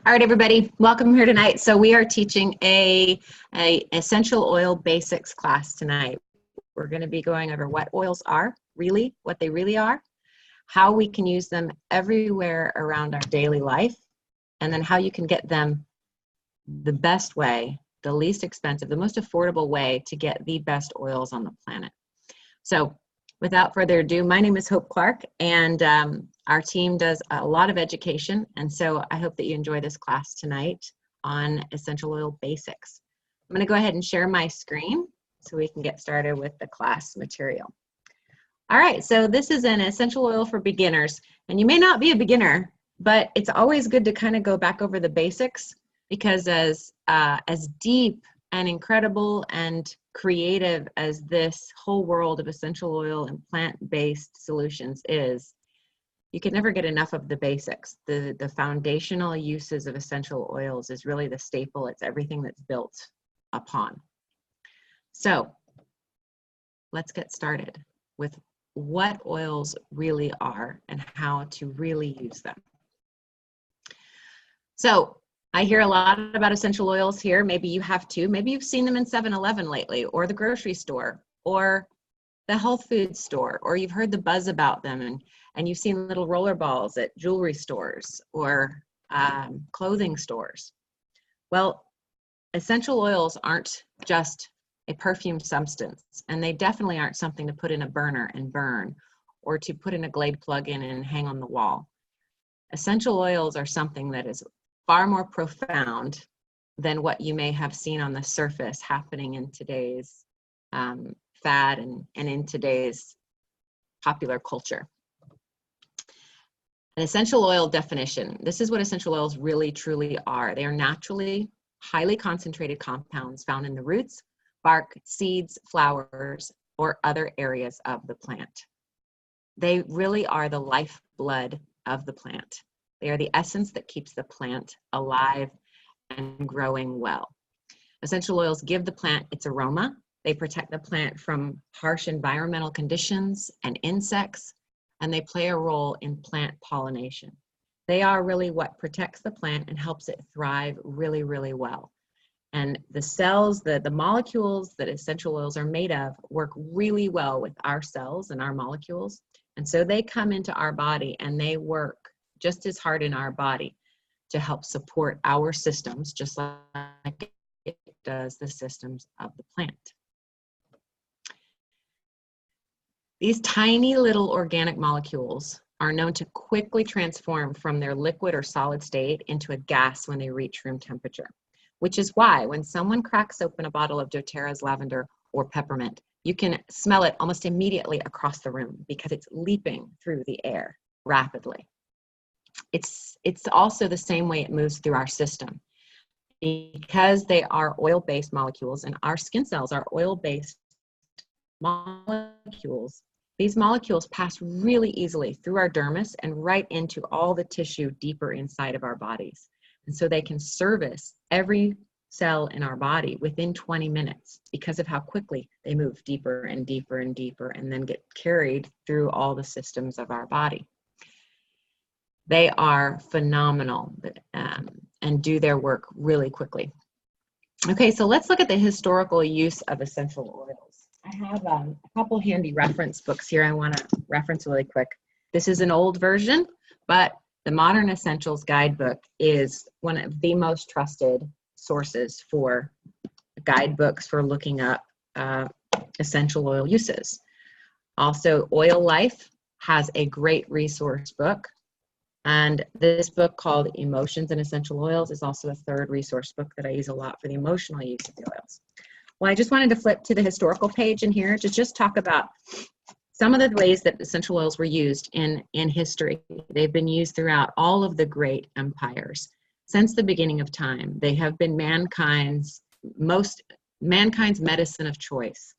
All right, everybody, welcome here tonight. So we are teaching a essential oil basics class tonight. We're going to be going over what oils are, really, what they really are, how we can use them everywhere around our daily life, and then how you can get them the best way, the least expensive, the most affordable way to get the best oils on the planet. So without further ado, my name is Hope Clark, and our team does a lot of education, and so I hope that you enjoy this class tonight on essential oil basics. I'm going to go ahead and share my screen so we can get started with the class material. All right, so this is an essential oil for beginners, and you may not be a beginner, but it's always good to kind of go back over the basics, because as deep and incredible and creative as this whole world of essential oil and plant-based solutions is, you can never get enough of the basics. The foundational uses of essential oils is really the staple. It's everything that's built upon. So let's get started with what oils really are and how to really use them. So I hear a lot about essential oils here. Maybe you have too. Maybe you've seen them in 7-Eleven lately, or the grocery store, or the health food store, or you've heard the buzz about them, and you've seen little roller balls at jewelry stores or clothing stores. Well, essential oils aren't just a perfume substance, and they definitely aren't something to put in a burner and burn, or to put in a Glade plug-in and hang on the wall. Essential oils are something that is far more profound than what you may have seen on the surface happening in today's fad and in today's popular culture. An essential oil definition. This is what essential oils really truly are. They are naturally highly concentrated compounds found in the roots, bark, seeds, flowers, or other areas of the plant. They really are the lifeblood of the plant. They are the essence that keeps the plant alive and growing well. Essential oils give the plant its aroma. They protect the plant from harsh environmental conditions and insects, and they play a role in plant pollination. They are really what protects the plant and helps it thrive really, really well. And the cells, the molecules that essential oils are made of work really well with our cells and our molecules. And so they come into our body and they work just as hard in our body to help support our systems, just like it does the systems of the plant. These tiny little organic molecules are known to quickly transform from their liquid or solid state into a gas when they reach room temperature, which is why when someone cracks open a bottle of doTERRA's Lavender or Peppermint, you can smell it almost immediately across the room because it's leaping through the air rapidly. It's also the same way it moves through our system. Because they are oil-based molecules and our skin cells are oil-based molecules, these molecules pass really easily through our dermis and right into all the tissue deeper inside of our bodies. And so they can service every cell in our body within 20 minutes because of how quickly they move deeper and deeper and deeper and then get carried through all the systems of our body. They are phenomenal and do their work really quickly. Okay, so let's look at the historical use of essential oils. I have a couple handy reference books here I want to reference really quick. This is an old version, but the Modern Essentials Guidebook is one of the most trusted sources for guidebooks for looking up essential oil uses. Also, Oil Life has a great resource book. And this book called Emotions and Essential Oils is also a third resource book that I use a lot for the emotional use of the oils. Well, I just wanted to flip to the historical page in here to just talk about some of the ways that essential oils were used in history. They've been used throughout all of the great empires. Since the beginning of time, they have been mankind's medicine of choice.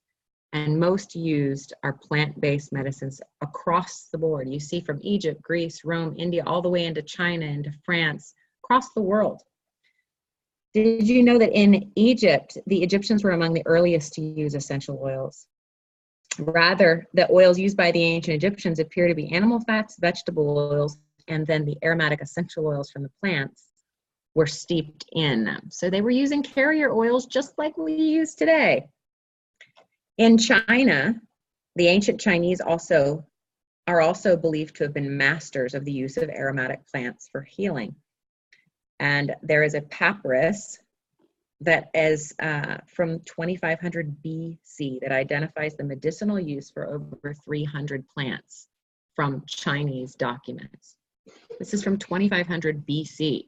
And most used are plant-based medicines across the board. You see from Egypt, Greece, Rome, India, all the way into China, into France, across the world. Did you know that in Egypt, the Egyptians were among the earliest to use essential oils? Rather, the oils used by the ancient Egyptians appear to be animal fats, vegetable oils, and then the aromatic essential oils from the plants were steeped in them. So they were using carrier oils just like we use today. In China, the ancient Chinese are also believed to have been masters of the use of aromatic plants for healing. And there is a papyrus that is from 2500 BC that identifies the medicinal use for over 300 plants from Chinese documents. This is from 2500 BC.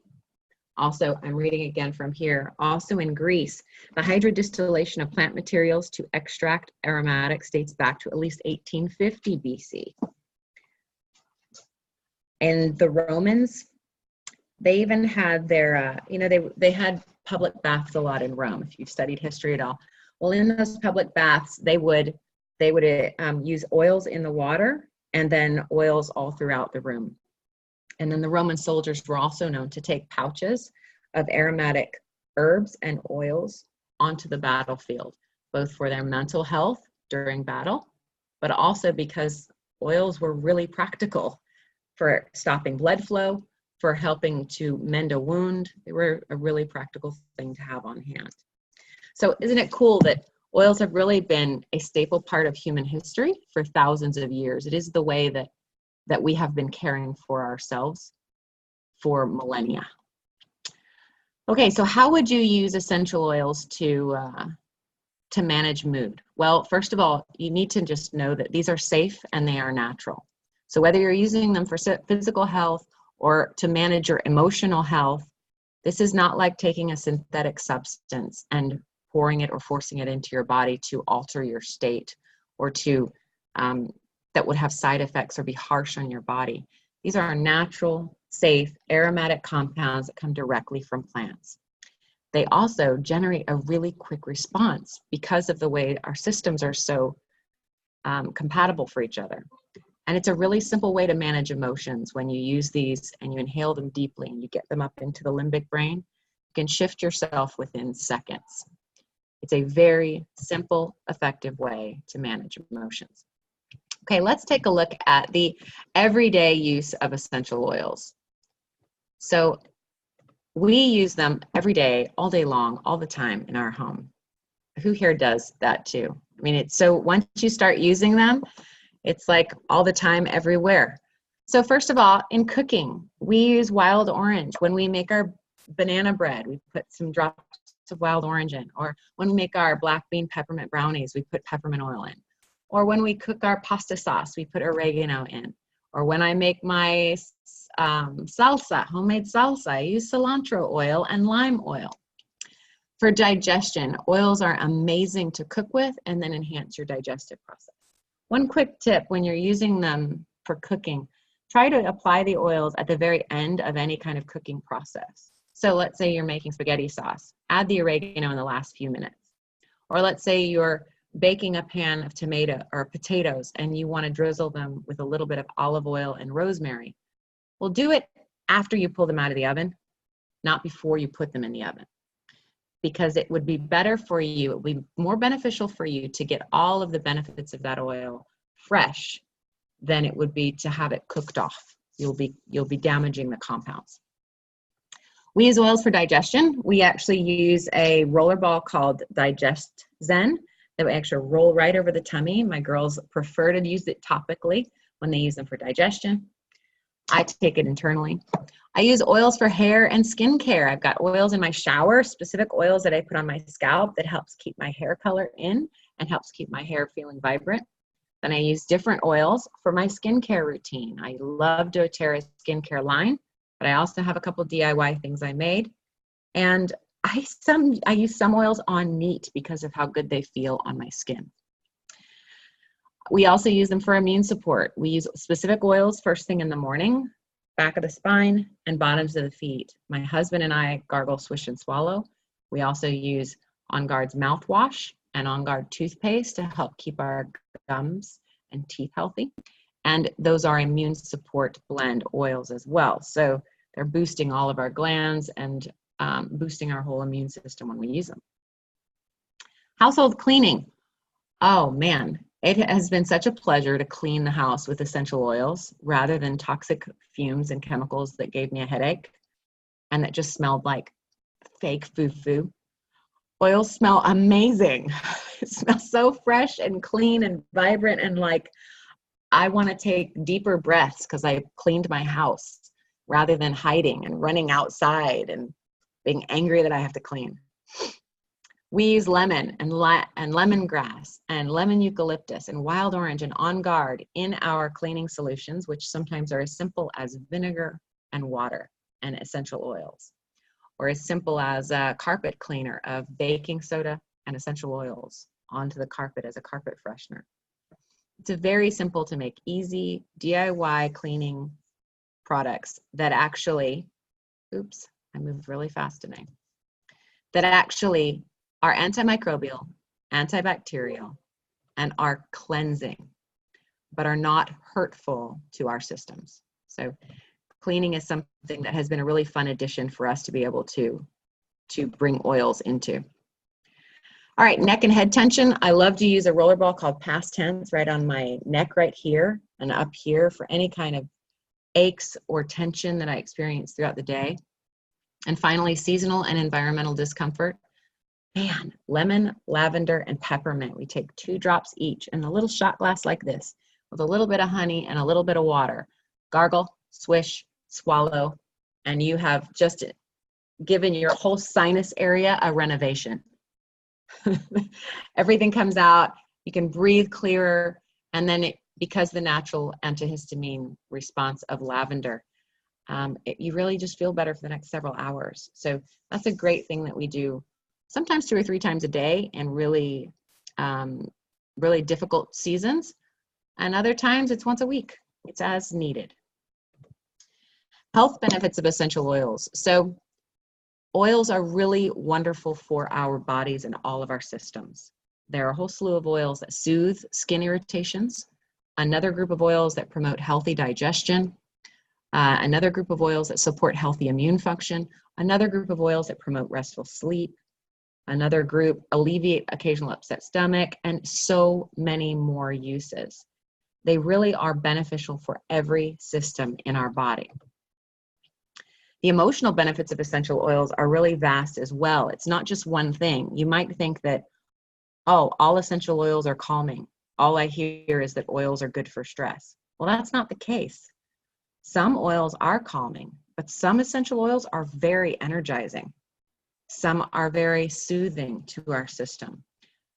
Also, I'm reading again from here. Also in Greece, the hydrodistillation of plant materials to extract aromatics dates back to at least 1850 BC. And the Romans, they even had their, they had public baths a lot in Rome, if you've studied history at all. Well, in those public baths, they would use oils in the water and then oils all throughout the room. And then the Roman soldiers were also known to take pouches of aromatic herbs and oils onto the battlefield, both for their mental health during battle, but also because oils were really practical for stopping blood flow, for helping to mend a wound. They were a really practical thing to have on hand. So isn't it cool that oils have really been a staple part of human history for thousands of years? It is the way that we have been caring for ourselves for millennia. Okay, so how would you use essential oils to manage mood? Well, first of all, you need to just know that these are safe and they are natural. So whether you're using them for physical health or to manage your emotional health, this is not like taking a synthetic substance and pouring it or forcing it into your body to alter your state or to that would have side effects or be harsh on your body. These are natural, safe, aromatic compounds that come directly from plants. They also generate a really quick response because of the way our systems are so compatible for each other. And it's a really simple way to manage emotions when you use these and you inhale them deeply and you get them up into the limbic brain. You can shift yourself within seconds. It's a very simple, effective way to manage emotions. Okay, let's take a look at the everyday use of essential oils. So we use them every day, all day long, all the time in our home. Who here does that too? I mean, it's so once you start using them, it's like all the time, everywhere. So first of all, in cooking, we use wild orange. When we make our banana bread, we put some drops of wild orange in. Or when we make our black bean peppermint brownies, we put peppermint oil in. Or when we cook our pasta sauce, we put oregano in. Or when I make my salsa, homemade salsa, I use cilantro oil and lime oil. For digestion, oils are amazing to cook with and then enhance your digestive process. One quick tip when you're using them for cooking, try to apply the oils at the very end of any kind of cooking process. So let's say you're making spaghetti sauce, add the oregano in the last few minutes. Or let's say you're baking a pan of tomato or potatoes and you want to drizzle them with a little bit of olive oil and rosemary. Well, do it after you pull them out of the oven, not before you put them in the oven. Because it would be better for you, it would be more beneficial for you to get all of the benefits of that oil fresh than it would be to have it cooked off. You'll be damaging the compounds. We use oils for digestion. We actually use a roller ball called Digest Zen that we actually roll right over the tummy. My girls prefer to use it topically when they use them for digestion. I take it internally. I use oils for hair and skin care. I've got oils in my shower, specific oils that I put on my scalp that helps keep my hair color in and helps keep my hair feeling vibrant. Then I use different oils for my skincare routine. I love doTERRA's skincare line, but I also have a couple DIY things I made. And I use some oils on meat because of how good they feel on my skin. We also use them for immune support. We use specific oils first thing in the morning, back of the spine, and bottoms of the feet. My husband and I gargle, swish, and swallow. We also use On Guard's mouthwash and On Guard toothpaste to help keep our gums and teeth healthy. And those are immune support blend oils as well. So they're boosting all of our glands and boosting our whole immune system when we use them. Household cleaning. Oh man, it has been such a pleasure to clean the house with essential oils rather than toxic fumes and chemicals that gave me a headache. and that just smelled like fake foo-foo. Oils smell amazing. It smells so fresh and clean and vibrant, and like I want to take deeper breaths because I cleaned my house rather than hiding and running outside and being angry that I have to clean. We use lemon and lemongrass and lemon eucalyptus and wild orange and On Guard in our cleaning solutions, which sometimes are as simple as vinegar and water and essential oils, or as simple as a carpet cleaner of baking soda and essential oils onto the carpet as a carpet freshener. It's a very simple to make, easy DIY cleaning products that actually, oops, I moved really fast today, that actually are antimicrobial, antibacterial, and are cleansing, but are not hurtful to our systems. So cleaning is something that has been a really fun addition for us to be able to bring oils into. All right, neck and head tension. I love to use a roller ball called Past Tense right on my neck right here and up here for any kind of aches or tension that I experience throughout the day. And finally, seasonal and environmental discomfort. Man, lemon, lavender, and peppermint. We take 2 drops each in a little shot glass like this with a little bit of honey and a little bit of water. Gargle, swish, swallow, and you have just given your whole sinus area a renovation. Everything comes out, you can breathe clearer, and then because the natural antihistamine response of lavender, you really just feel better for the next several hours. So that's a great thing that we do sometimes 2 or 3 times a day in really, really difficult seasons. And other times it's once a week. It's as needed. Health benefits of essential oils. So oils are really wonderful for our bodies and all of our systems. There are a whole slew of oils that soothe skin irritations, another group of oils that promote healthy digestion, another group of oils that support healthy immune function, another group of oils that promote restful sleep, another group alleviate occasional upset stomach, and so many more uses. They really are beneficial for every system in our body. The emotional benefits of essential oils are really vast as well. It's not just one thing. You might think that, oh, all essential oils are calming. All I hear is that oils are good for stress. Well, that's not the case. Some oils are calming, but some essential oils are very energizing. Some are very soothing to our system.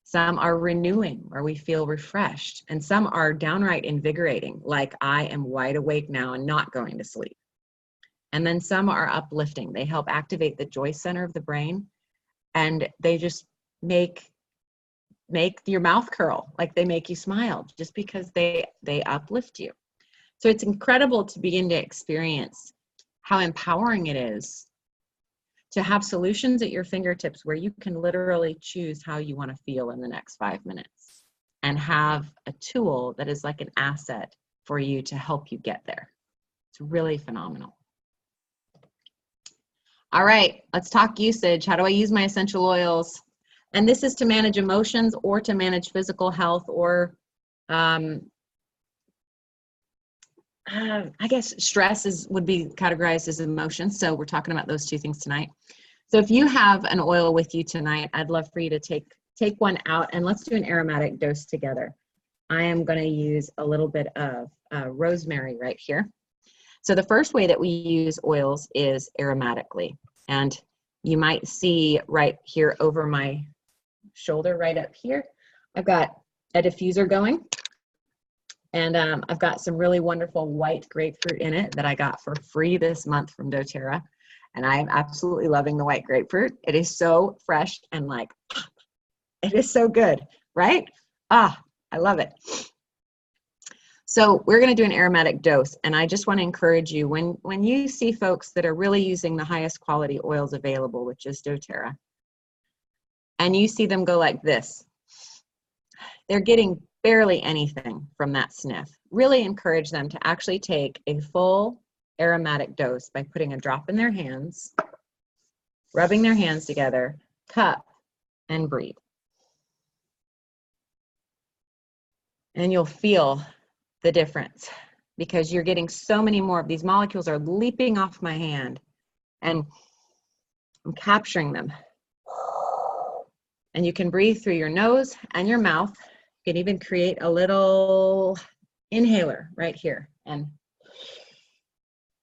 Some are renewing, where we feel refreshed. And some are downright invigorating, like I am wide awake now and not going to sleep. And then some are uplifting. They help activate the joy center of the brain, and they just make your mouth curl, like they make you smile just because they uplift you. So it's incredible to begin to experience how empowering it is to have solutions at your fingertips where you can literally choose how you want to feel in the next 5 minutes and have a tool that is like an asset for you to help you get there. It's really phenomenal. All right, let's talk usage. How do I use my essential oils? And this is to manage emotions or to manage physical health, or I guess stress would be categorized as emotions. So we're talking about those 2 things tonight. So if you have an oil with you tonight, I'd love for you to take one out and let's do an aromatic dose together. I am going to use a little bit of rosemary right here. So the first way that we use oils is aromatically. And you might see right here over my shoulder, right up here, I've got a diffuser going. And I've got some really wonderful white grapefruit in it that I got for free this month from doTERRA. And I am absolutely loving the white grapefruit. It is so fresh and like, it is so good, right? Ah, I love it. So we're going to do an aromatic dose, and I just want to encourage you, when you see folks that are really using the highest quality oils available, which is doTERRA, and you see them go like this, they're getting barely anything from that sniff. Really encourage them to actually take a full aromatic dose by putting a drop in their hands, rubbing their hands together, cup, and breathe. And you'll feel the difference, because you're getting so many more of these molecules are leaping off my hand And I'm capturing them. And you can breathe through your nose and your mouth. You can even create a little inhaler right here, and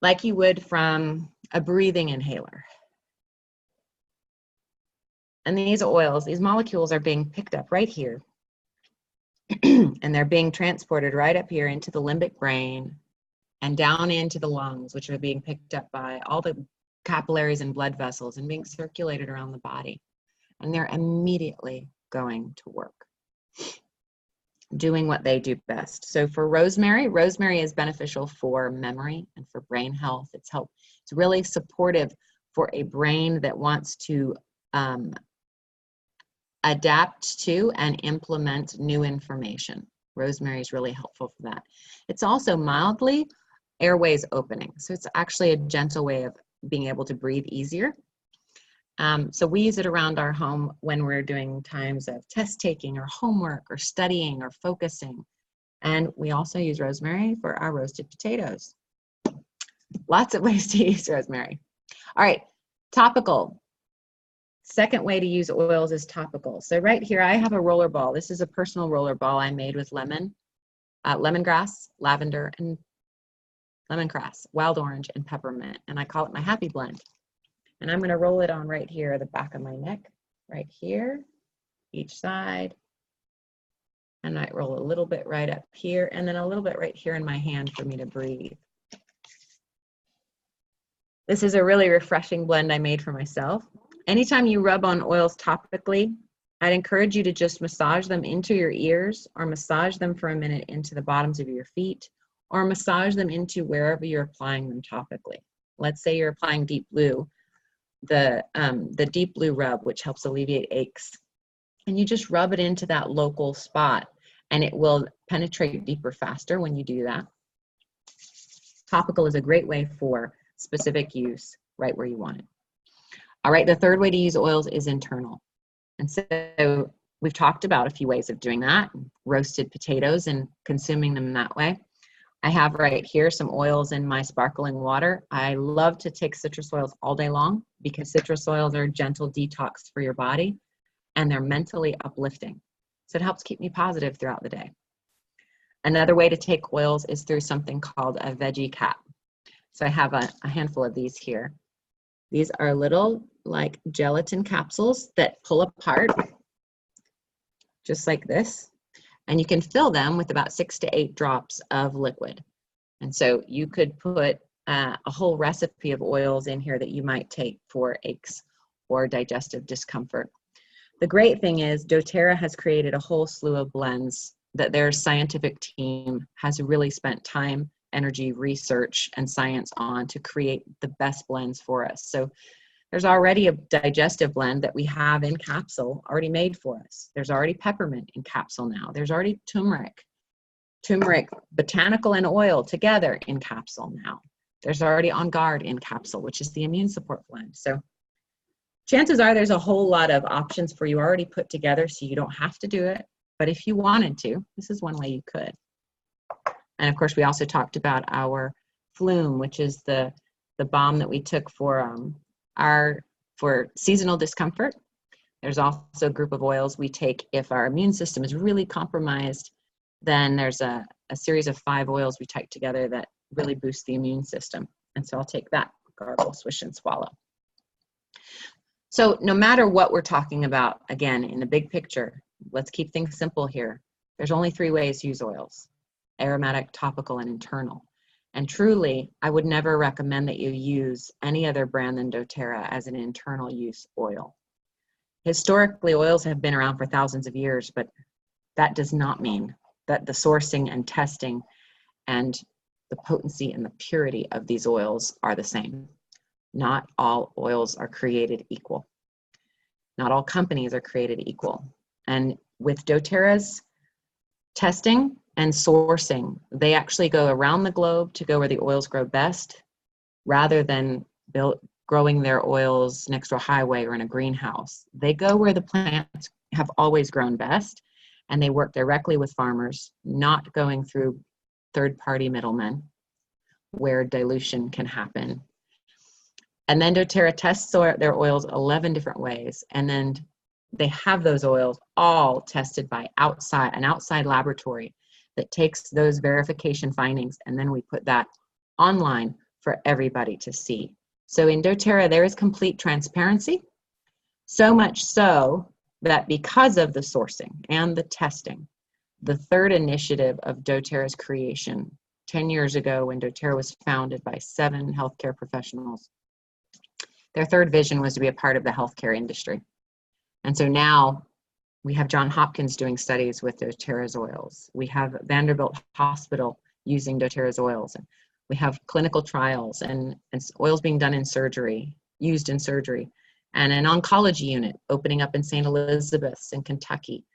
like you would from a breathing inhaler. And these oils, these molecules are being picked up right here, and they're being transported right up here into the limbic brain and down into the lungs, which are being picked up by all the capillaries and blood vessels and being circulated around the body. And they're immediately going to work, doing what they do best. So for rosemary, rosemary is beneficial for memory and for brain health. It's really supportive for a brain that wants to adapt to and implement new information. Rosemary is really helpful for that. It's also mildly airways opening. So it's actually a gentle way of being able to breathe easier. So we use it around our home when we're doing times of test taking or homework or studying or focusing. And we also use rosemary for our roasted potatoes. Lots of ways to use rosemary. All right, topical. Second way to use oils is topical. So right here, I have a roller ball. This is a personal roller ball I made with lemongrass, lavender, and lemongrass, wild orange, and peppermint. And I call it my happy blend. And I'm going to roll it on right here, the back of my neck, right here, each side. And I roll a little bit right up here, and then a little bit right here in my hand for me to breathe. This is a really refreshing blend I made for myself. Anytime you rub on oils topically, I'd encourage you to just massage them into your ears, or massage them for a minute into the bottoms of your feet, or massage them into wherever you're applying them topically. Let's say you're applying deep blue, the deep blue rub, which helps alleviate aches. And you just rub it into that local spot, and it will penetrate deeper faster when you do that. Topical is a great way for specific use right where you want it. All right, the third way to use oils is internal. And so we've talked about a few ways of doing that, roasted potatoes and consuming them that way. I have right here some oils in my sparkling water. I love to take citrus oils all day long because citrus oils are a gentle detox for your body, and they're mentally uplifting. So it helps keep me positive throughout the day. Another way to take oils is through something called a veggie cap. So I have a handful of these here. These are little like gelatin capsules that pull apart just like this. And you can fill them with about 6 to 8 drops of liquid. And so you could put a whole recipe of oils in here that you might take for aches or digestive discomfort. The great thing is doTERRA has created a whole slew of blends that their scientific team has really spent time, energy, research, and science on to create the best blends for us. So there's already a digestive blend that we have in capsule already made for us. There's already peppermint in capsule now. There's already turmeric botanical and oil together in capsule now. There's already On Guard in capsule, which is the immune support blend. So chances are there's a whole lot of options for you already put together, so you don't have to do it. But if you wanted to, this is one way you could. And of course, we also talked about our Flume, which is the balm that we took for seasonal discomfort. There's also a group of oils we take if our immune system is really compromised. Then there's a series of 5 oils we take together that really boost the immune system. And so I'll take that, gargle, swish, and swallow. So no matter what we're talking about, again, in the big picture, let's keep things simple here. There's only 3 ways to use oils: aromatic, topical, and internal. And truly, I would never recommend that you use any other brand than doTERRA as an internal use oil. Historically, oils have been around for thousands of years, but that does not mean that the sourcing and testing and the potency and the purity of these oils are the same. Not all oils are created equal. Not all companies are created equal. And with doTERRA's testing and sourcing, they actually go around the globe to go where the oils grow best, rather than growing their oils next to a highway or in a greenhouse. They go where the plants have always grown best, and they work directly with farmers, not going through third-party middlemen where dilution can happen. And then doTERRA tests their oils 11 different ways. And then they have those oils all tested by an outside laboratory that takes those verification findings, and then we put that online for everybody to see. So in doTERRA, there is complete transparency, so much so that because of the sourcing and the testing, the third initiative of doTERRA's creation 10 years ago when doTERRA was founded by 7 healthcare professionals, their third vision was to be a part of the healthcare industry. And so now we have Johns Hopkins doing studies with doTERRA's oils. We have Vanderbilt Hospital using doTERRA's oils. And we have clinical trials and oils being done in surgery, used in surgery, and an oncology unit opening up in St. Elizabeth's in Kentucky.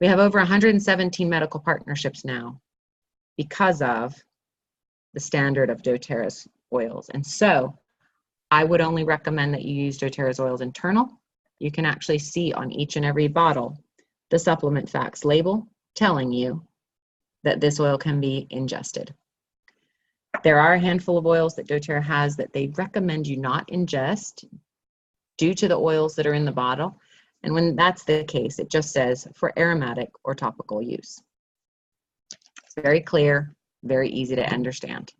We have over 117 medical partnerships now because of the standard of doTERRA's oils. And so I would only recommend that you use doTERRA's oils internal. You can actually see on each and every bottle the supplement facts label telling you that this oil can be ingested. There are a handful of oils that doTERRA has that they recommend you not ingest due to the oils that are in the bottle. And when that's the case, it just says for aromatic or topical use. It's very clear, very easy to understand.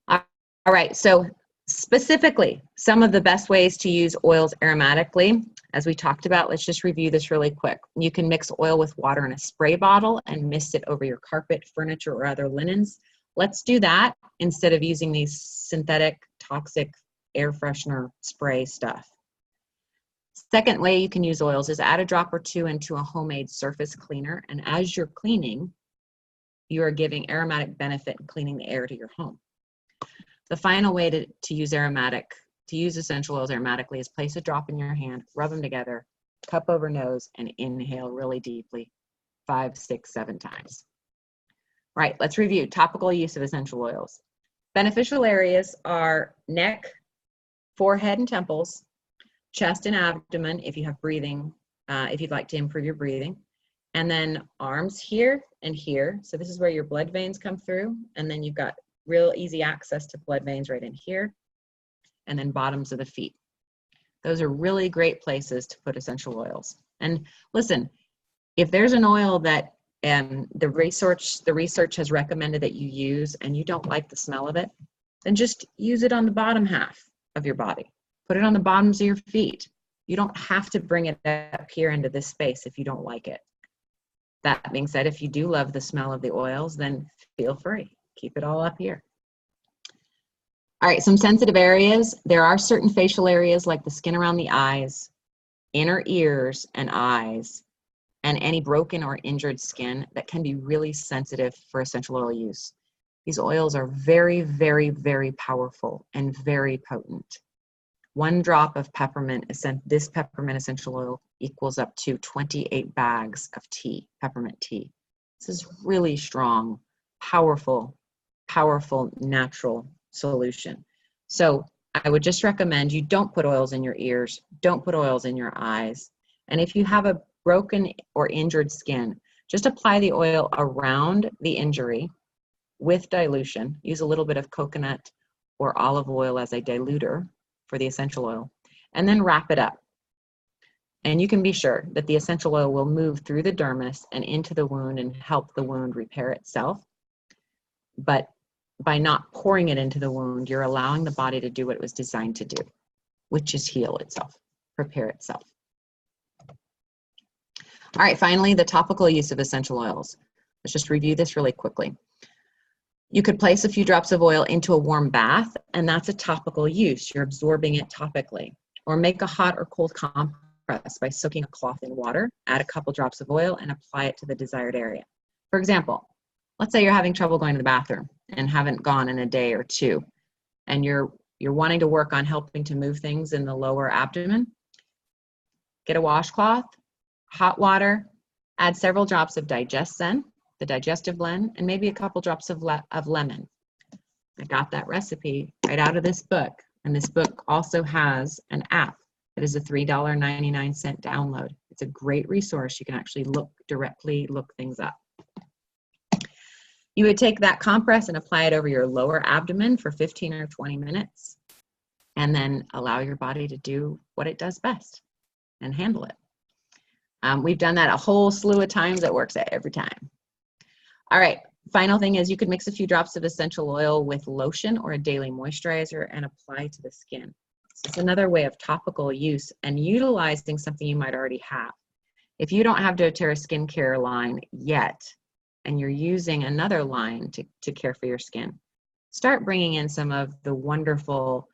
All right, so specifically, some of the best ways to use oils aromatically, as we talked about, let's just review this really quick. You can mix oil with water in a spray bottle and mist it over your carpet, furniture, or other linens. Let's do that instead of using these synthetic, toxic air freshener spray stuff. Second way you can use oils is add a drop or two into a homemade surface cleaner, and as you're cleaning, you are giving aromatic benefit in cleaning the air to your home. The final way to use essential oils aromatically is place a drop in your hand, rub them together, cup over nose, and inhale really deeply 5, 6, 7 times. All right, let's review topical use of essential oils. Beneficial areas are neck, forehead and temples, chest and abdomen if you have breathing, if you'd like to improve your breathing, and then arms here and here. So this is where your blood veins come through, and then you've got real easy access to blood veins right in here, and then bottoms of the feet. Those are really great places to put essential oils. And listen, if there's an oil that the research has recommended that you use and you don't like the smell of it, then just use it on the bottom half of your body. Put it on the bottoms of your feet. You don't have to bring it up here into this space if you don't like it. That being said, if you do love the smell of the oils, then feel free. Keep it all up here. All right, some sensitive areas. There are certain facial areas like the skin around the eyes, inner ears and eyes, and any broken or injured skin that can be really sensitive for essential oil use. These oils are very, very, very powerful and very potent. 1 drop of peppermint, this peppermint essential oil equals up to 28 bags of tea, peppermint tea. This is really strong, powerful natural solution. So I would just recommend you don't put oils in your ears, don't put oils in your eyes. And if you have a broken or injured skin, just apply the oil around the injury with dilution. Use a little bit of coconut or olive oil as a diluter for the essential oil, and then wrap it up. And you can be sure that the essential oil will move through the dermis and into the wound and help the wound repair itself. But by not pouring it into the wound, you're allowing the body to do what it was designed to do, which is heal itself, repair itself. All right, finally, the topical use of essential oils. Let's just review this really quickly. You could place a few drops of oil into a warm bath, and that's a topical use. You're absorbing it topically. Or make a hot or cold compress by soaking a cloth in water, add a couple drops of oil, and apply it to the desired area. For example, let's say you're having trouble going to the bathroom and haven't gone in a day or two, and you're wanting to work on helping to move things in the lower abdomen. Get a washcloth, hot water, add several drops of Digest-Zen, the digestive blend, and maybe a couple drops of lemon. I got that recipe right out of this book, and this book also has an app that is a $3.99 download. It's a great resource. You can actually look things up. You would take that compress and apply it over your lower abdomen for 15 or 20 minutes, and then allow your body to do what it does best and handle it. We've done that a whole slew of times. It works every time. All right, final thing is you could mix a few drops of essential oil with lotion or a daily moisturizer and apply to the skin. So it's another way of topical use and utilizing something you might already have. If you don't have doTERRA skincare line yet, and you're using another line to care for your skin, start bringing in some of the wonderful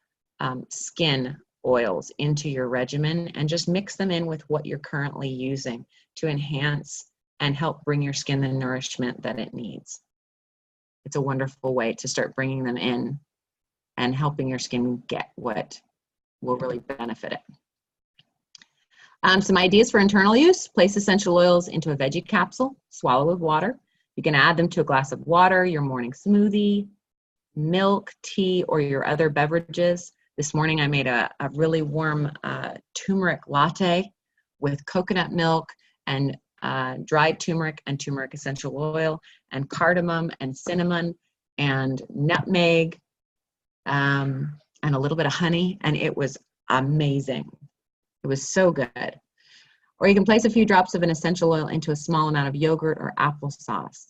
skin oils into your regimen and just mix them in with what you're currently using to enhance and help bring your skin the nourishment that it needs. It's a wonderful way to start bringing them in and helping your skin get what will really benefit it. Some ideas for internal use: place essential oils into a veggie capsule, swallow with water. You can add them to a glass of water, your morning smoothie, milk, tea, or your other beverages. This morning I made a really warm turmeric latte with coconut milk and dried turmeric and turmeric essential oil and cardamom and cinnamon and nutmeg and a little bit of honey, and it was amazing. It was so good. Or you can place a few drops of an essential oil into a small amount of yogurt or applesauce.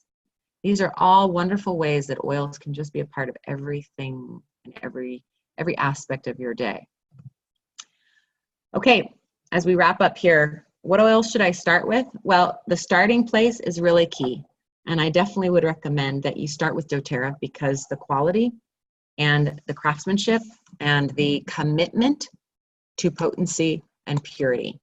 These are all wonderful ways that oils can just be a part of everything and every aspect of your day. Okay, as we wrap up here, what oils should I start with? Well, the starting place is really key. And I definitely would recommend that you start with doTERRA because the quality and the craftsmanship and the commitment to potency and purity.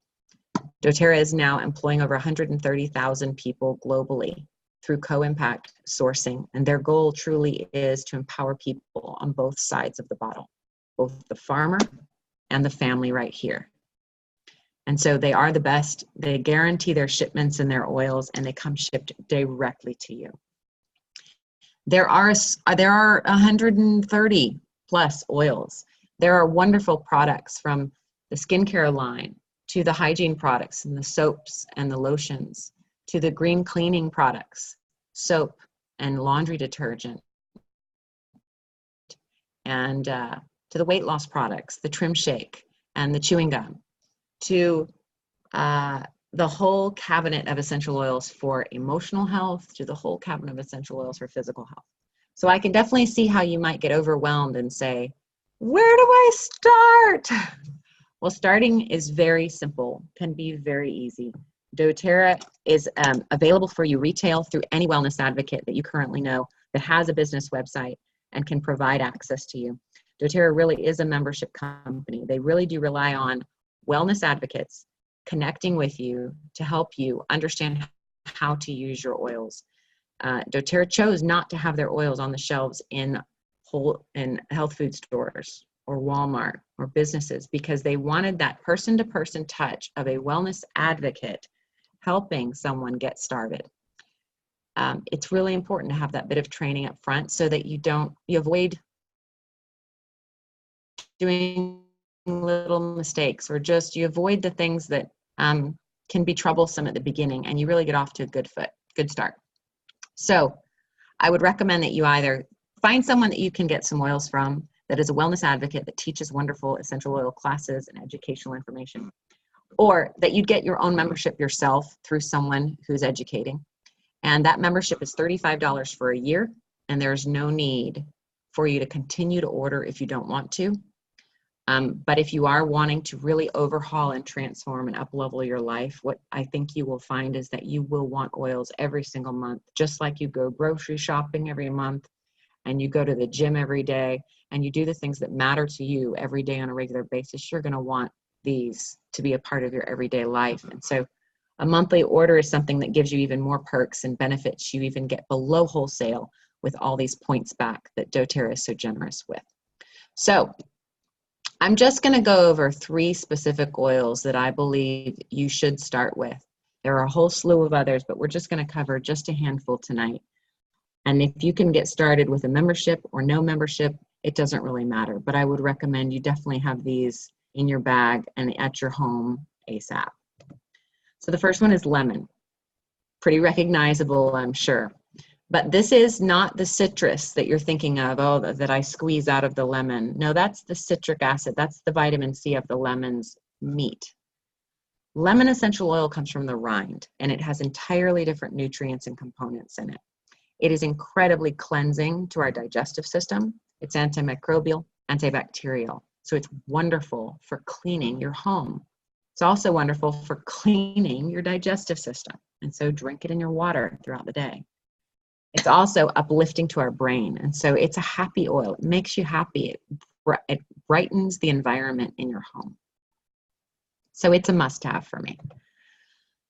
doTERRA is now employing over 130,000 people globally through co-impact sourcing, and their goal truly is to empower people on both sides of the bottle, both the farmer and the family right here. And so they are the best. They guarantee their shipments and their oils, and they come shipped directly to you. There are 130 plus oils. There are wonderful products from the skincare line to the hygiene products and the soaps and the lotions to the green cleaning products, soap and laundry detergent, and to the weight loss products, the trim shake and the chewing gum, to the whole cabinet of essential oils for emotional health, to the whole cabinet of essential oils for physical health. So I can definitely see how you might get overwhelmed and say, where do I start? Well, starting is very simple, can be very easy. doTERRA is available for you retail through any wellness advocate that you currently know that has a business website and can provide access to you. doTERRA really is a membership company. They really do rely on wellness advocates connecting with you to help you understand how to use your oils. doTERRA chose not to have their oils on the shelves in health food stores or Walmart or businesses because they wanted that person-to-person touch of a wellness advocate helping someone get started. It's really important to have that bit of training up front so that you avoid doing little mistakes, or just you avoid the things that can be troublesome at the beginning, and you really get off to a good start. So I would recommend that you either find someone that you can get some oils from that is a wellness advocate that teaches wonderful essential oil classes and educational information, or that you'd get your own membership yourself through someone who's educating. And that membership is $35 for a year, and there's no need for you to continue to order if you don't want to. But if you are wanting to really overhaul and transform and up-level your life, what I think you will find is that you will want oils every single month, just like you go grocery shopping every month, and you go to the gym every day, and you do the things that matter to you every day on a regular basis. You're going to want these to be a part of your everyday life. And so a monthly order is something that gives you even more perks and benefits. You even get below wholesale with all these points back that doTERRA is so generous with. So I'm just going to go over 3 specific oils that I believe you should start with. There are a whole slew of others, but we're just going to cover just a handful tonight. And if you can get started with a membership or no membership, it doesn't really matter. But I would recommend you definitely have these in your bag and at your home ASAP. So the first one is lemon. Pretty recognizable, I'm sure. But this is not the citrus that you're thinking of, oh, that I squeeze out of the lemon. No, that's the citric acid. That's the vitamin C of the lemon's meat. Lemon essential oil comes from the rind, and it has entirely different nutrients and components in it. It is incredibly cleansing to our digestive system. It's antimicrobial, antibacterial. So it's wonderful for cleaning your home. It's also wonderful for cleaning your digestive system. And so drink it in your water throughout the day. It's also uplifting to our brain. And so it's a happy oil. It makes you happy. It brightens the environment in your home. So it's a must-have for me.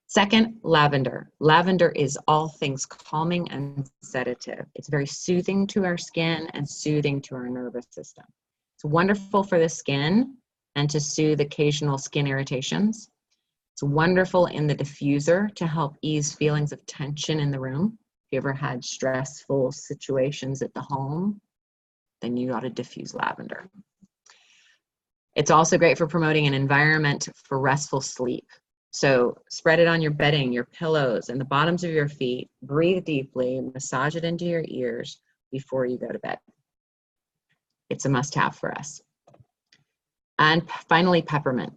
Second, lavender. Lavender is all things calming and sedative. It's very soothing to our skin and soothing to our nervous system. It's wonderful for the skin and to soothe occasional skin irritations. It's wonderful in the diffuser to help ease feelings of tension in the room. If you ever had stressful situations at the home, then you ought to diffuse lavender. It's also great for promoting an environment for restful sleep. So spread it on your bedding, your pillows, and the bottoms of your feet. Breathe deeply, massage it into your ears before you go to bed. It's a must-have for us. And finally, peppermint.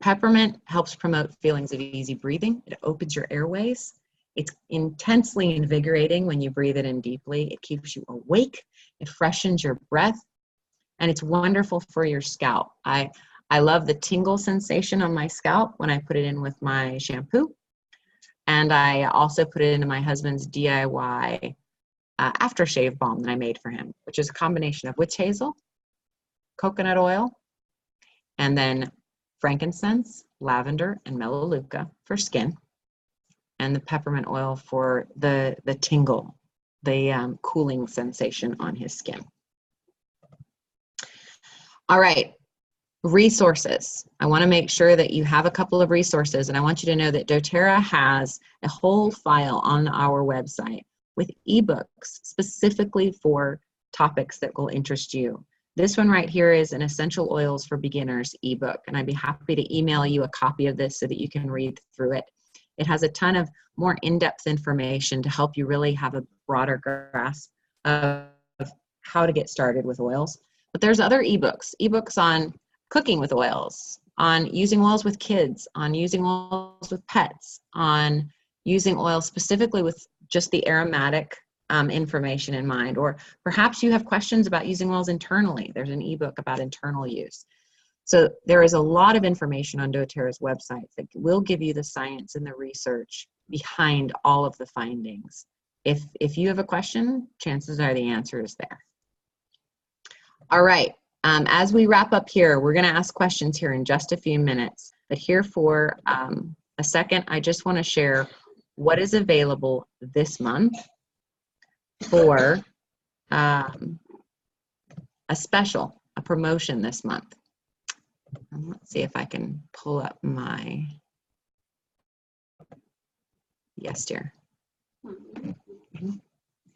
Peppermint helps promote feelings of easy breathing. It opens your airways. It's intensely invigorating when you breathe it in deeply. It keeps you awake. It freshens your breath. And it's wonderful for your scalp. I love the tingle sensation on my scalp when I put it in with my shampoo. And I also put it into my husband's DIY aftershave balm that I made for him, which is a combination of witch hazel, coconut oil, and then frankincense, lavender, and melaleuca for skin, and the peppermint oil for the tingle, the cooling sensation on his skin. All right, resources. I want to make sure that you have a couple of resources, and I want you to know that doTERRA has a whole file on our website with ebooks specifically for topics that will interest you. This one right here is an Essential Oils for Beginners ebook, and I'd be happy to email you a copy of this so that you can read through it. It has a ton of more in-depth information to help you really have a broader grasp of how to get started with oils. But there's other ebooks on cooking with oils, on using oils with kids, on using oils with pets, on using oils specifically with just the aromatic information in mind, or perhaps you have questions about using oils internally. There's an ebook about internal use. So there is a lot of information on doTERRA's website that will give you the science and the research behind all of the findings. If you have a question, chances are the answer is there. All right, as we wrap up here, we're gonna ask questions here in just a few minutes, but here for a second, I just wanna share what is available this month for a promotion this month. And let's see if I can pull up my, yes, dear.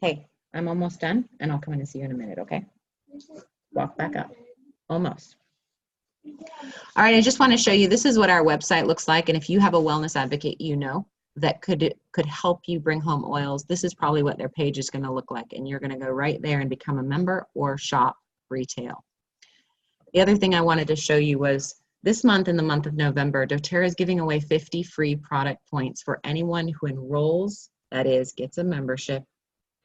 Hey, I'm almost done and I'll come in and see you in a minute, okay? Walk back up, almost. All right, I just want to show you, this is what our website looks like, and if you have a wellness advocate you know that could help you bring home oils, this is probably what their page is going to look like, and you're going to go right there and become a member or shop retail. The other thing I wanted to show you was this month, in the month of November, doTERRA is giving away 50 free product points for anyone who enrolls, that is, gets a membership,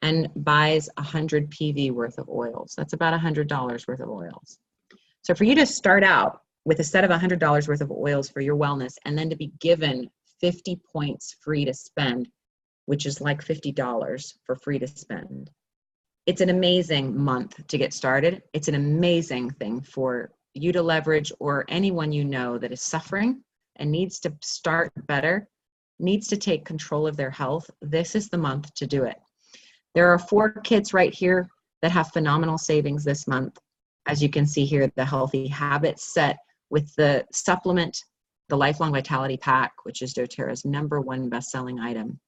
and buys 100 PV worth of oils. That's about $100 worth of oils. So for you to start out with a set of $100 worth of oils for your wellness, and then to be given 50 points free to spend, which is like $50 for free to spend. It's an amazing month to get started. It's an amazing thing for you to leverage, or anyone you know that is suffering and needs to start better, needs to take control of their health. This is the month to do it. There are 4 kits right here that have phenomenal savings this month. As you can see here, the Healthy Habits set with the supplement, the Lifelong Vitality Pack, which is doTERRA's #1 best-selling item,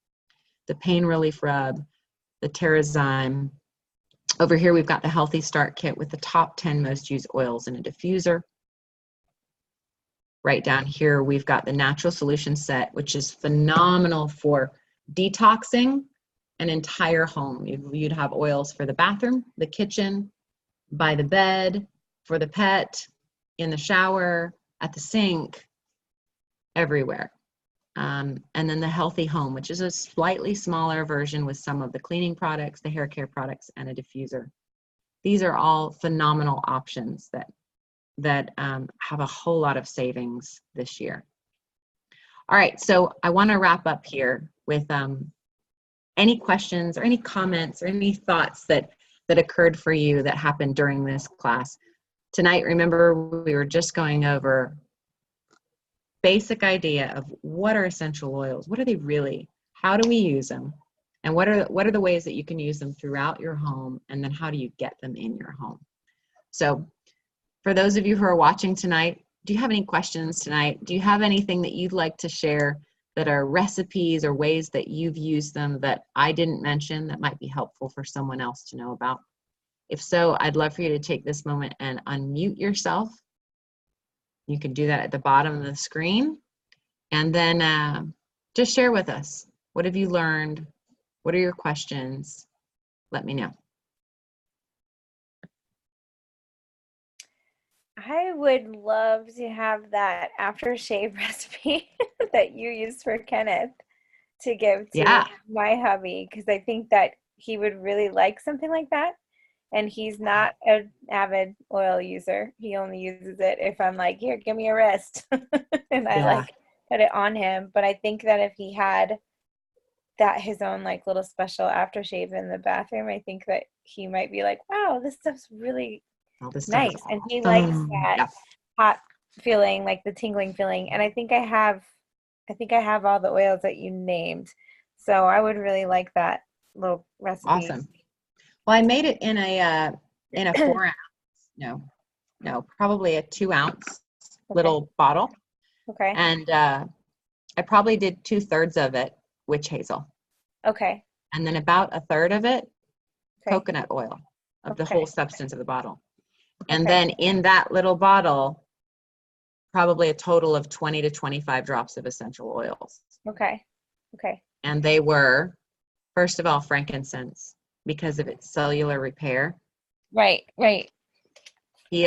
the Pain Relief Rub, the Terrazyme. Over here, we've got the Healthy Start Kit with the top 10 most used oils in a diffuser. Right down here, we've got the Natural Solution Set, which is phenomenal for detoxing an entire home. You'd have oils for the bathroom, the kitchen, by the bed, for the pet, in the shower, at the sink, everywhere. And then the healthy home, which is a slightly smaller version with some of the cleaning products, the hair care products, and a diffuser. These are all phenomenal options that have a whole lot of savings this year. All right, so I want to wrap up here with any questions or any comments or any thoughts that occurred for you that happened during this class. Tonight, remember, we were just going over basic idea of what are essential oils, what are they really, how do we use them, and what are the ways that you can use them throughout your home, and then how do you get them in your home. So for those of you who are watching tonight, do you have any questions tonight? Do you have anything that you'd like to share that are recipes or ways that you've used them that I didn't mention that might be helpful for someone else to know about? If so, I'd love for you to take this moment and unmute yourself. You can do that at the bottom of the screen. And then just share with us. What have you learned? What are your questions? Let me know. I would love to have that aftershave recipe that you used for Kenneth to give to my hubby, because I think that he would really like something like that. And he's not an avid oil user. He only uses it if I'm like, here, give me a rest. And I like put it on him. But I think that if he had that his own like little special aftershave in the bathroom, I think that he might be like, wow, this stuff's really nice. And he likes that hot feeling, like the tingling feeling. And I think I have all the oils that you named. So I would really like that little recipe. Awesome. Well, I made it in a 4 ounce, no, probably a 2 ounce little bottle. Okay. And I probably did 2/3 of it witch hazel. Okay. And then about 1/3 of it coconut oil of the whole substance of the bottle. And then in that little bottle, probably a total of 20 to 25 drops of essential oils. Okay. Okay. And they were, first of all, frankincense, because of its cellular repair. Right, right. He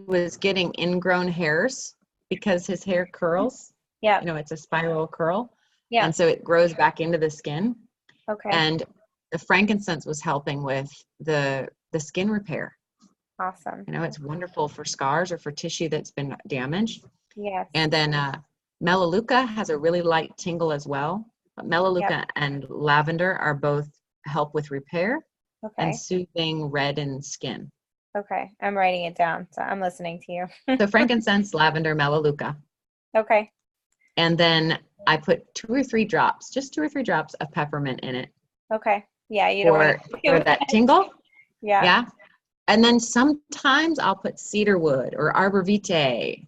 was getting ingrown hairs because his hair curls. Yeah. It's a spiral curl. Yeah. And so it grows back into the skin. Okay. And the frankincense was helping with the skin repair. Awesome. It's wonderful for scars or for tissue that's been damaged. Yes. And then melaleuca has a really light tingle as well. But melaleuca and lavender are both help with repair and soothing reddened skin. Okay, I'm writing it down, so I'm listening to you. So frankincense, lavender, melaleuca. Okay. And then I put 2 or 3 drops, just 2 or 3 drops of peppermint in it. Okay. Yeah, you don't want to for that tingle. Yeah. Yeah. And then sometimes I'll put cedar wood or arbor vitae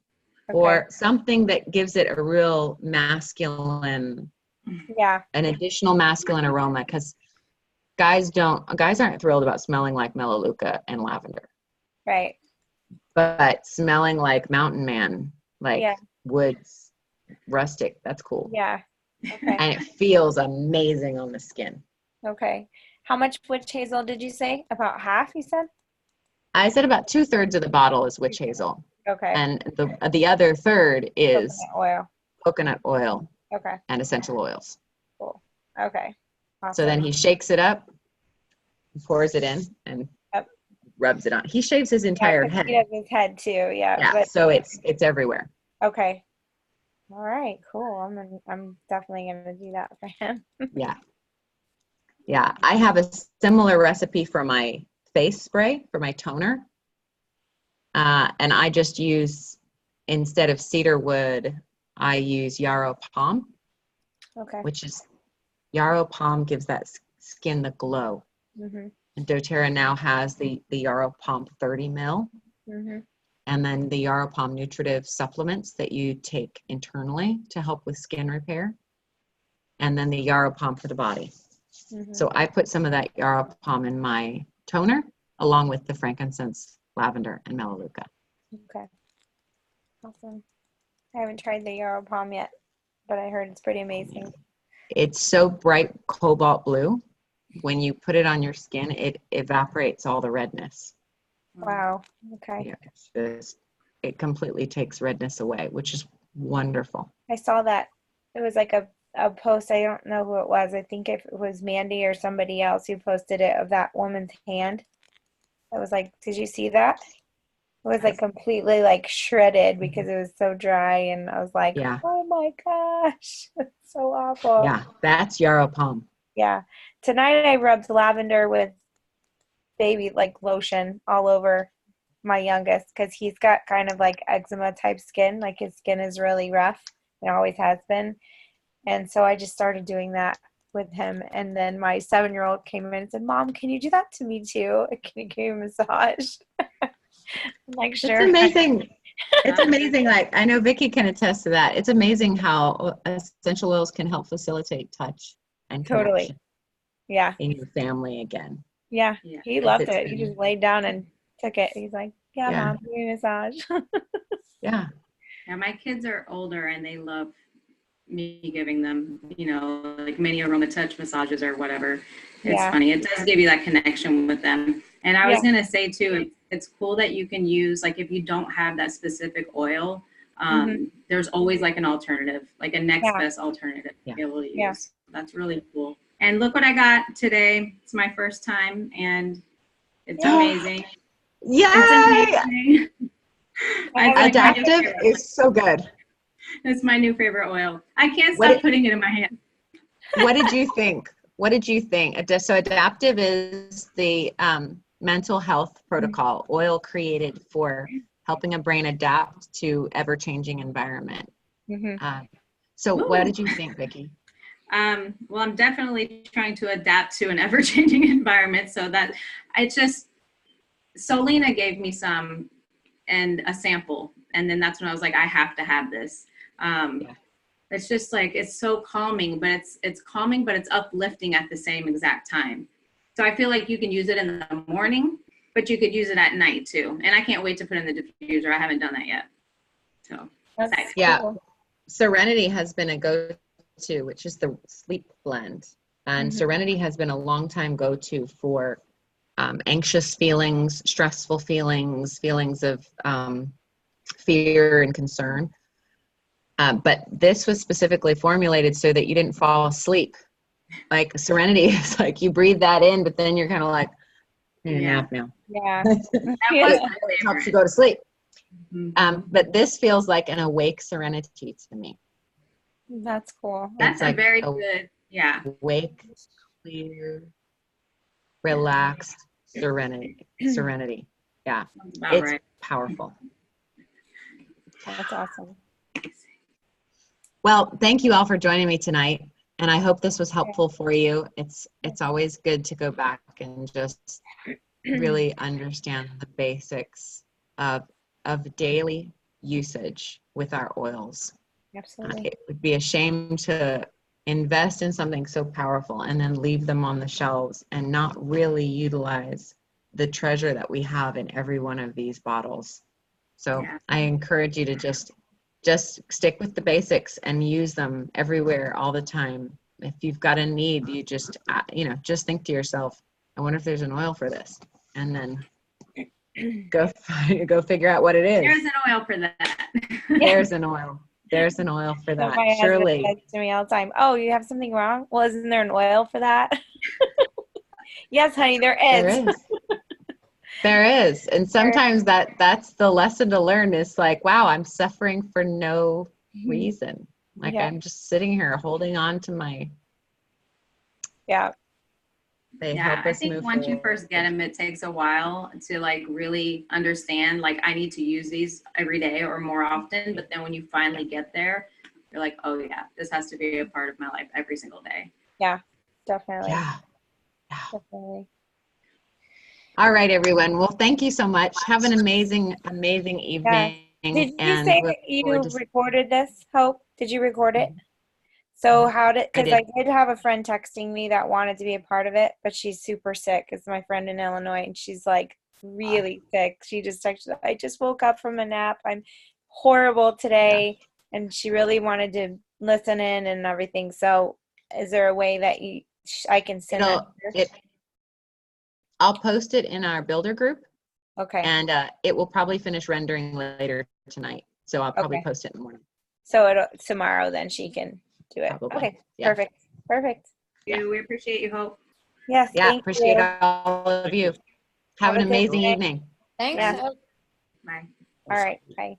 or something that gives it a real masculine, an additional masculine aroma, because guys aren't thrilled about smelling like melaleuca and lavender. Right. But smelling like mountain man, like woods, rustic, that's cool. Yeah. Okay. And it feels amazing on the skin. Okay. How much witch hazel did you say? About half, you said? I said about 2/3 of the bottle is witch hazel. Okay. And the other third is coconut oil. Okay. And essential oils. Cool. Okay. Awesome. So then he shakes it up, pours it in, and rubs it on. He shaves his entire head. He does his head too. Yeah. Yeah. So it's everywhere. Okay. All right. Cool. I'm definitely gonna do that for him. Yeah. Yeah. I have a similar recipe for my face spray, for my toner. And I just use, instead of cedar wood, I use yarrow palm. Okay. Which is, yarrow palm gives that skin the glow. Mm-hmm. And doTERRA now has the yarrow palm 30 ml. Mm-hmm. And then the yarrow palm nutritive supplements that you take internally to help with skin repair. And then the yarrow palm for the body. Mm-hmm. So I put some of that yarrow palm in my toner, along with the frankincense, lavender, and melaleuca. Okay. Awesome. I haven't tried the yarrow palm yet, but I heard it's pretty amazing. It's so bright cobalt blue. When you put it on your skin, it evaporates all the redness. Wow. Okay. Yeah, it completely takes redness away, which is wonderful. I saw that. It was like a post. I don't know who it was. I think it was Mandy or somebody else who posted it of that woman's hand. I was like, did you see that? It was like completely like shredded because it was so dry. And I was like, Yeah. oh my gosh, it's so awful. Yeah, that's yarrow palm. Yeah. Tonight I rubbed lavender with baby like lotion all over my youngest because he's got kind of like eczema type skin. Like his skin is really rough. It always has been. And so I just started doing that with him. And then my 7-year-old came in and said, Mom, can you do that to me too? Can you give me a massage? I'm like, sure. It's amazing. It's amazing. Like, I know Vicki can attest to that. It's amazing how essential oils can help facilitate touch and Totally. connection Yeah. in your family again. Yeah. He loved it. He just laid down and took it. He's like, yeah. Mom, give me a massage. Yeah. Yeah, my kids are older and they love me giving them, like mini aroma touch massages or whatever. It's funny. It does give you that connection with them. And I was going to say too, it's cool that you can use, like if you don't have that specific oil, there's always like an alternative, like a next best alternative to be able to use. Yeah. That's really cool. And look what I got today. It's my first time and it's amazing. Yeah. It's amazing. Adaptive is so good. It's my new favorite oil. I can't stop putting it in my hand. What did you think? What did you think? So Adaptive is the mental health protocol, oil created for helping a brain adapt to ever-changing environment. So what did you think, Vicki? Well, I'm definitely trying to adapt to an ever-changing environment. So that Solina gave me some and a sample. And then that's when I was like, I have to have this. It's just like, it's so calming, but it's calming, but it's uplifting at the same exact time. So I feel like you can use it in the morning, but you could use it at night too. And I can't wait to put in the diffuser. I haven't done that yet. So cool. Serenity has been a go-to, which is the sleep blend. And Serenity has been a long time go-to for anxious feelings, stressful feelings, feelings of fear and concern. But this was specifically formulated so that you didn't fall asleep. Like Serenity is like you breathe that in, but then you're kind of like, nap now. Yeah. It helps you go to sleep. But this feels like an awake serenity to me. That's cool. That's like very good. Yeah. Awake, clear, relaxed serenity. Yeah. It's powerful. That's awesome. Well, thank you all for joining me tonight. And I hope this was helpful for you. It's always good to go back and just really understand the basics of daily usage with our oils. Absolutely. It would be a shame to invest in something so powerful and then leave them on the shelves and not really utilize the treasure that we have in every one of these bottles. So I encourage you to just stick with the basics and use them everywhere all the time. If you've got a need, you just think to yourself, I wonder if there's an oil for this. And then go figure out what it is. There's an oil for that. There's an oil. There's an oil for that. My Surely. husband says to me all the time, oh, you have something wrong? Well, isn't there an oil for that? Yes, honey, there is. There is. And sometimes that's the lesson to learn is like, wow, I'm suffering for no reason. Like I'm just sitting here holding on to my. They help us I think move once you forward. first get them, it takes a while to like really understand, like I need to use these every day or more often. But then when you finally get there, you're like, oh yeah, this has to be a part of my life every single day. Yeah, definitely. Yeah. Definitely. All right, everyone. Well, thank you so much. Have an amazing, amazing evening. Did you say that you recorded this, Hope? Did you record it? So because I did have a friend texting me that wanted to be a part of it, but she's super sick. It's my friend in Illinois, and she's like really sick. She just texted, I just woke up from a nap. I'm horrible today. And she really wanted to listen in and everything. So is there a way that I can send that? I'll post it in our builder group. Okay. And it will probably finish rendering later tonight. So I'll probably post it in the morning. So tomorrow then she can do it. Probably. Okay. Yeah. Perfect. Yeah. We appreciate you, Hope. Yes. Yeah, thank appreciate you. all of you. Have an amazing evening. Thanks. Yeah. Bye. All right. Bye.